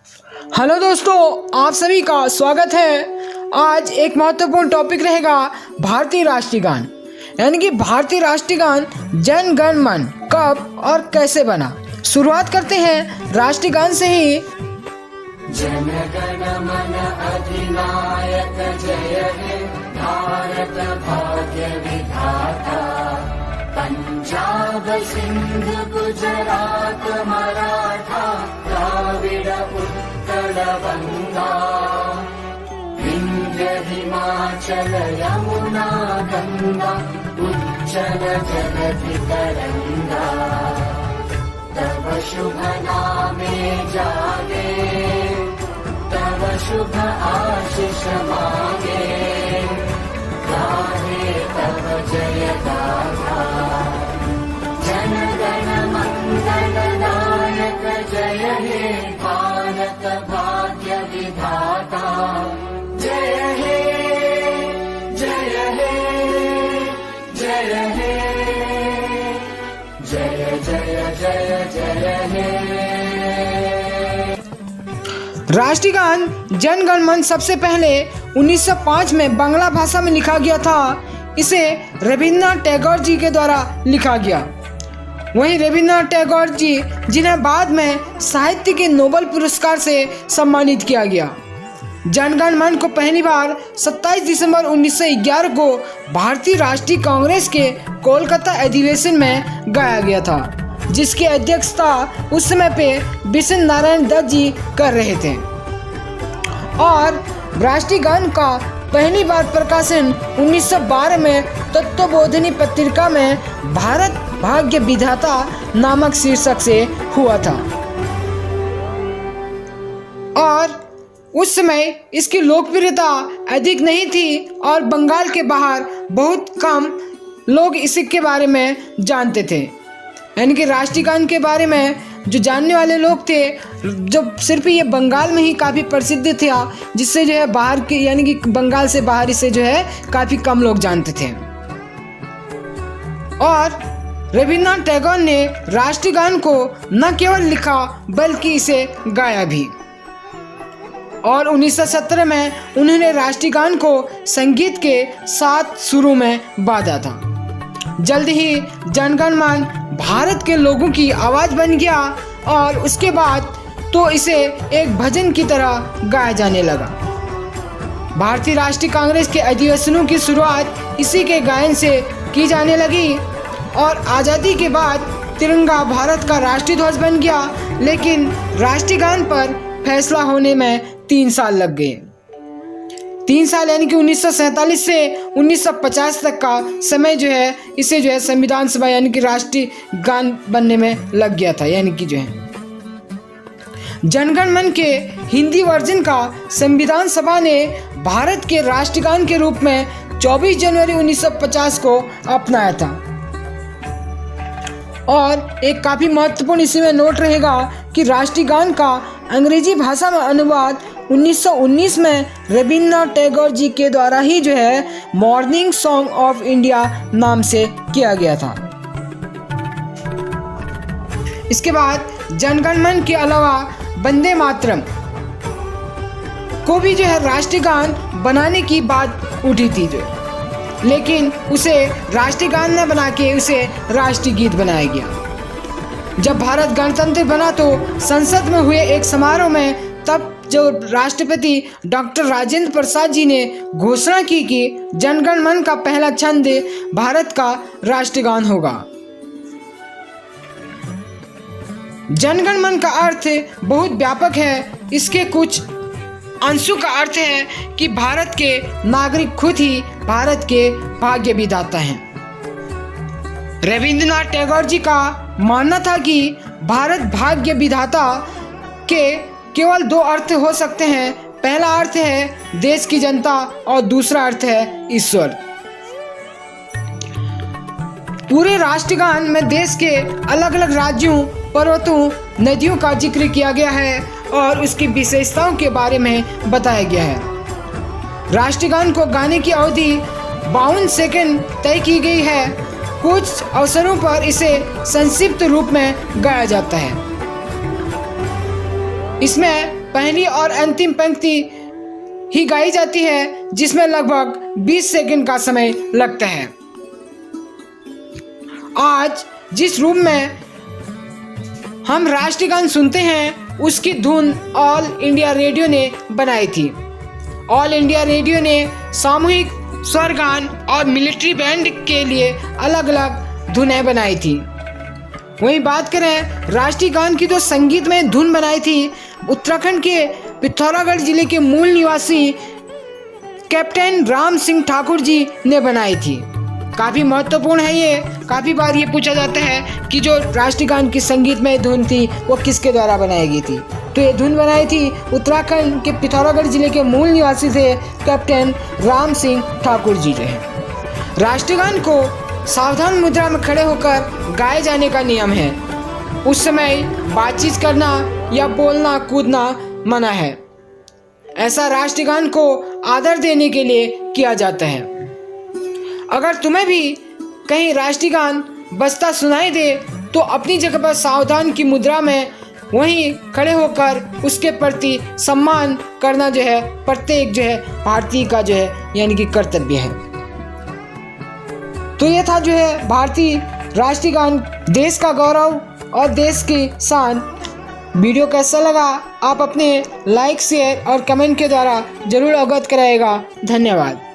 Hello दोस्तों, आप सभी का स्वागत है। आज एक महत्वपूर्ण टॉपिक रहेगा भारतीय राष्ट्रीय गान, यानी कि भारतीय राष्ट्रीय गान जन गण मन कब और कैसे बना। शुरुआत करते हैं राष्ट्रीय गान से ही। जन गण मन अधिनायक जय हे भारत भाग्य विधाता, पंजाब सिंध गुजरात मराठा द्राविड़ उत्कल बंगा, विंध्य हिमाचल यमुना गंगा उज्जल जगति तरंगा, तव शुभ नामे जागे, तव शुभ आशीष मांगे, गाहे तव जय गाथा। जन गण मंगल नायक जय हे भारत भाग्य विधाता, जय हे जय हे जय हे जय जय जय जय हे। राष्ट्रीय गान जन गण मन सबसे पहले 1905 में बांग्ला भाषा में लिखा गया था। इसे रविन्द्रनाथ टैगोर जी के द्वारा लिखा गया। वहीं रविन्द्रनाथ टैगोर जी, जिन्हें बाद में साहित्य के नोबेल पुरस्कार से सम्मानित किया गया। जन गण मन को पहली बार 27 दिसंबर 1911 को भारतीय राष्ट्रीय कांग्रेस के कोलकाता अधिवेशन में गाया गया था, जिसकी अध्यक्षता उस समय पे बिशन नारायण दत्त जी कर रहे थे। और राष्ट्रीय गान का पहली बार प्रकाशन 1912 में तत्वबोधिनी पत्रिका में भारत भाग्य विधाता नामक शीर्षक से हुआ था। और उस समय इसकी लोकप्रियता अधिक नहीं थी और बंगाल के बाहर बहुत कम लोग इसके बारे में जानते थे। यानी कि राष्ट्रीय गान के बारे में जो जानने वाले लोग थे, जो सिर्फ ये बंगाल में ही काफ़ी प्रसिद्ध था, जिससे जो है बाहर के, यानी कि बंगाल से बाहर इसे जो है काफ़ी कम लोग जानते थे। और रविन्द्रनाथ टैगोर ने राष्ट्रीय गान को न केवल लिखा बल्कि इसे गाया भी। और 1917 में उन्होंने राष्ट्रीय गान को संगीत के 7 सुरों में बांधा था। जल्द ही जन गण मन भारत के लोगों की आवाज़ बन गया और उसके बाद तो इसे एक भजन की तरह गाया जाने लगा। भारतीय राष्ट्रीय कांग्रेस के अधिवेशनों की शुरुआत इसी के गायन से की जाने लगी और आज़ादी के बाद तिरंगा भारत का राष्ट्रीय ध्वज बन गया। लेकिन राष्ट्रीय गान पर फैसला होने में 3 साल लग गए। 3 साल यानी कि 1947 से 1950 तक का समय जो है इसे जो है संविधान सभा यानी कि राष्ट्रीय गान बनने में लग गया था। यानी कि जो है जनगण मन के हिंदी वर्जन का संविधान सभा ने भारत के राष्ट्रीय गान के रूप में 24 जनवरी 1950 को अपनाया था। और एक काफ़ी महत्वपूर्ण इसी में नोट रहेगा कि राष्ट्रीय गान का अंग्रेजी भाषा में अनुवाद 1919 में रविन्द्रनाथ टैगोर जी के द्वारा ही जो है मॉर्निंग सॉन्ग ऑफ इंडिया नाम से किया गया था। इसके बाद जनगण मन के अलावा वंदे मातरम को भी जो है राष्ट्रीय गान बनाने की बात उठी थी लेकिन उसे राष्ट्रीय गान न बना के उसे राष्ट्रीय गीत बनाया गया। जब भारत गणतंत्र बना तो संसद में हुए एक समारोह में तब जो राष्ट्रपति डॉक्टर राजेंद्र प्रसाद जी ने घोषणा की कि जनगण मन का पहला छंद भारत का राष्ट्रीय गान होगा। जनगण मन का अर्थ बहुत व्यापक है। इसके कुछ अंशों का अर्थ है कि भारत के नागरिक खुद ही भारत के भाग्य विधाता हैं। रविन्द्रनाथ टैगोर जी का मानना था कि भारत भाग्य विधाता के केवल 2 अर्थ हो सकते हैं। पहला अर्थ है देश की जनता और दूसरा अर्थ है ईश्वर। पूरे राष्ट्रगान में देश के अलग अलग राज्यों, पर्वतों, नदियों का जिक्र किया गया है और उसकी विशेषताओं के बारे में बताया गया है। राष्ट्रगान को गाने की अवधि 52 सेकंड तय की गई है। कुछ अवसरों पर इसे संक्षिप्त रूप में गाया जाता है। इसमें पहली और अंतिम पंक्ति ही गाई जाती है, जिसमें लगभग 20 सेकंड का समय लगता है। आज जिस रूम में हम राष्ट्रगान सुनते हैं, उसकी धुन ऑल इंडिया रेडियो ने बनाई थी। ऑल इंडिया रेडियो ने सामूहिक स्वरगान और मिलिट्री बैंड के लिए अलग अलग धुनें बनाई थी। वहीं बात करें राष्ट्रीय गान की, तो संगीत में धुन बनाई थी उत्तराखंड के पिथौरागढ़ जिले के मूल निवासी कैप्टन राम सिंह ठाकुर जी ने बनाई थी। काफ़ी महत्वपूर्ण है ये। काफ़ी बार ये पूछा जाता है कि जो राष्ट्रीय गान की संगीत में धुन थी वो किसके द्वारा बनाई गई थी। तो ये धुन बनाई थी उत्तराखंड के पिथौरागढ़ जिले के मूल निवासी थे कैप्टन राम सिंह ठाकुर जी जो है। राष्ट्रीय गान को सावधान मुद्रा में खड़े होकर गाए जाने का नियम है। उस समय बातचीत करना या बोलना कूदना मना है। ऐसा राष्ट्रीय गान को आदर देने के लिए किया जाता है। अगर तुम्हें भी कहीं राष्ट्रीय गान बजता सुनाई दे तो अपनी जगह पर सावधान की मुद्रा में वहीं खड़े होकर उसके प्रति सम्मान करना जो है प्रत्येक जो है भारतीय का जो है यानी कि कर्तव्य है। तो ये था जो है भारतीय राष्ट्रीय गान, देश का गौरव और देश की शान। वीडियो कैसा लगा आप अपने लाइक, शेयर और कमेंट के द्वारा जरूर अवगत कराएगा। धन्यवाद।